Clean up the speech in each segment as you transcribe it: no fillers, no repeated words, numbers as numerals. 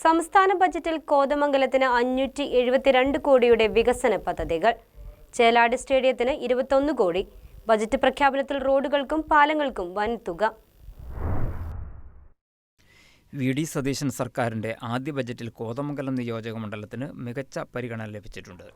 സംസ്ഥാന ബജറ്റിൽ കോതമംഗലത്തിന് 572 കോടിയുടെ വികസന പദ്ധതികൾ. ചേലാട് സ്റ്റേഡിയത്തിന് 21 കോടി. ബജറ്റ് പ്രഖ്യാപനത്തിൽ റോഡുകൾക്കും പാലങ്ങൾക്കും വൻ തുക. വി.ഡി. സതീശൻ സർക്കാരിൻ്റെ ആദ്യ ബജറ്റിൽ കോതമംഗലം നിയോജക മണ്ഡലത്തിന് മികച്ച പരിഗണന ലഭിച്ചിട്ടുണ്ട്.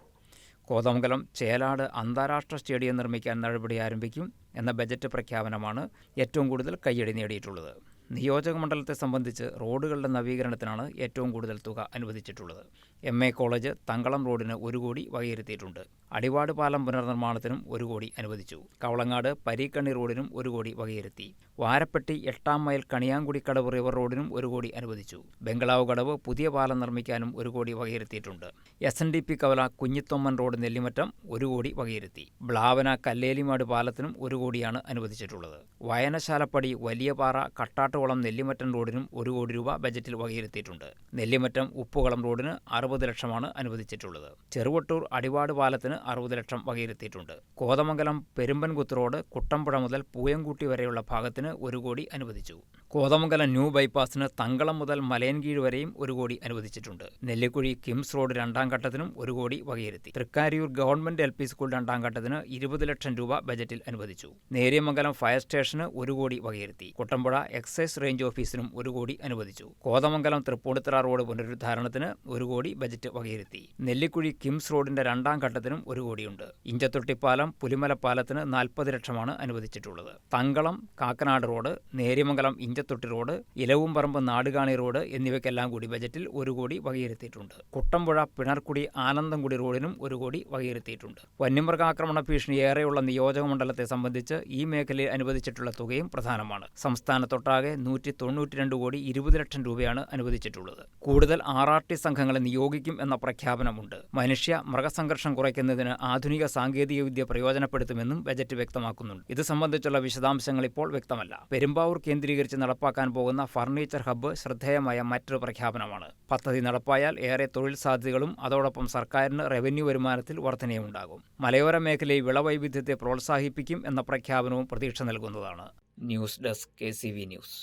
കോതമംഗലം ചേലാട് അന്താരാഷ്ട്ര സ്റ്റേഡിയം നിർമ്മിക്കാൻ നടപടി ആരംഭിക്കും എന്ന ബജറ്റ് പ്രഖ്യാപനമാണ് ഏറ്റവും കൂടുതൽ കയ്യടി നേടിയിട്ടുള്ളത്. നിയോജക മണ്ഡലത്തെ സംബന്ധിച്ച് റോഡുകളുടെ നവീകരണത്തിനാണ് ഏറ്റവും കൂടുതൽ തുക അനുവദിച്ചിട്ടുള്ളത്. MA കോളേജ് തങ്കളം റോഡിന് 1 കോടി വകയിരുത്തിയിട്ടുണ്ട്. അടിവാട് പാലം പുനർനിർമ്മാണത്തിനും 1 കോടി അനുവദിച്ചു. കവളങ്ങാട് പരീക്കണ്ണി റോഡിനും 1 കോടി വകയിരുത്തി. വാരപ്പെട്ടി 8-ാം മൈൽ കണിയാങ്കുടിക്കടവ് റിവർ റോഡിനും 1 കോടി അനുവദിച്ചു. ബംഗ്ലാവ് കടവ് പുതിയ പാലം നിർമ്മിക്കാനും 1 കോടി വകയിരുത്തിയിട്ടുണ്ട്. SNDP കവല കുഞ്ഞിത്തൊമ്മൻ റോഡ് നെല്ലിമറ്റം 1 കോടി വകയിരുത്തി. ബ്ലാവന കല്ലേലിമാട് പാലത്തിനും 1 കോടിയാണ് അനുവദിച്ചിട്ടുള്ളത്. വയനശാലപ്പടി വലിയപാറ കട്ടാട്ടുകുളം നെല്ലിമറ്റം റോഡിനും 1 കോടി രൂപ ബജറ്റിൽ വകയിരുത്തിയിട്ടുണ്ട്. നെല്ലിമറ്റം ഉപ്പുകുളം റോഡിന് 60 ലക്ഷമാണ് അനുവദിച്ചിട്ടുള്ളത്. ചെറുവട്ടൂർ അടിവാട് പാലത്തിന് 60 ലക്ഷം വകയിരുത്തിയിട്ടുണ്ട്. കോതമംഗലം പെരുമ്പൻകുത്ത് റോഡ് കുട്ടമ്പുഴ മുതൽ പൂയംകുട്ടി വരെയുള്ള ഭാഗത്തിന് 1 കോടി അനുവദിച്ചു. കോതമംഗലം ന്യൂ ബൈപ്പാസിന് തങ്കളം മുതൽ മലയൻകീഴ് വരെയും 1 കോടി അനുവദിച്ചിട്ടുണ്ട്. നെല്ലിക്കുഴി കിംസ് റോഡ് 2-ാം ഘട്ടത്തിനും 1 കോടി വകയിരുത്തി. തൃക്കാരിയൂർ ഗവൺമെന്റ് LP സ്കൂൾ 2-ാം ഘട്ടത്തിന് 20 ലക്ഷം രൂപ ബജറ്റിൽ അനുവദിച്ചു. നേര്യമംഗലം ഫയർ സ്റ്റേഷന് 1 കോടി വകയിരുത്തി. കുട്ടമ്പുഴ എക്സൈസ് റേഞ്ച് ഓഫീസിനും 1 കോടി അനുവദിച്ചു. കോതമംഗലം തൃപ്പൂണിത്തുറ റോഡ് പുനരുദ്ധാരണത്തിന് 1 കോടി ബജറ്റ് വകയിരുത്തി. നെല്ലിക്കുഴി കിംസ് റോഡിന്റെ 2-ാം ഘട്ടത്തിനും 1 കോടിയുണ്ട്. ഇഞ്ചത്തൊട്ടിപ്പാലം പുലിമല പാലത്തിന് 40 ലക്ഷമാണ് അനുവദിച്ചിട്ടുള്ളത്. Thankalam Kakkanad road, Neriyamangalam Inchathotti road, Elavumparambu Nadukani road എന്നിവയ്ക്കെല്ലാം കൂടി ബജറ്റിൽ 1 കോടി വകയിരുത്തിയിട്ടുണ്ട്. കുട്ടമ്പുഴ പിണർക്കുടി ആനന്ദംകുടി റോഡിനും 1 കോടി വകയിരുത്തിയിട്ടുണ്ട്. വന്യമൃഗാക്രമണ ഭീഷണി ഏറെയുള്ള നിയോജക മണ്ഡലത്തെ സംബന്ധിച്ച് ഈ മേഖലയിൽ അനുവദിച്ചിട്ടുള്ള തുകയും പ്രധാനമാണ്. സംസ്ഥാനത്തൊട്ടാകെ 192 കോടി 20 ലക്ഷം രൂപയാണ് അനുവദിച്ചിട്ടുള്ളത്. കൂടുതൽ RRT സംഘങ്ങളെ നിയോഗിക്കും എന്ന പ്രഖ്യാപനമുണ്ട്. മനുഷ്യ മൃഗസംഘർഷം കുറയ്ക്കുന്നതിന് ആധുനിക സാങ്കേതികവിദ്യ പ്രയോജനപ്പെടുത്തുമെന്നും ബജറ്റ് വ്യക്തമാക്കുന്നുണ്ട്. ഇത് സംബന്ധിച്ചുള്ള വിശദാംശങ്ങൾ ഇപ്പോൾ വ്യക്തമല്ല. പെരുമ്പാവൂർ കേന്ദ്രീകരിച്ച് നടപ്പാക്കാൻ പോകുന്ന ഫർണിച്ചർ ഹബ്ബ് ശ്രദ്ധേയമായ മറ്റൊരു പ്രഖ്യാപനമാണ്. പദ്ധതി നടപ്പായാൽ ഏറെ തൊഴിൽ സാധ്യതകളും അതോടൊപ്പം സർക്കാരിന് റവന്യൂ വരുമാനത്തിൽ വർധനയുണ്ടാകും. മലയോര മേഖലയിൽ വിളവൈവിധ്യത്തെ പ്രോത്സാഹിപ്പിക്കും എന്ന പ്രഖ്യാപനവും പ്രതീക്ഷ നൽകുന്നതാണ്. News desk KCV news.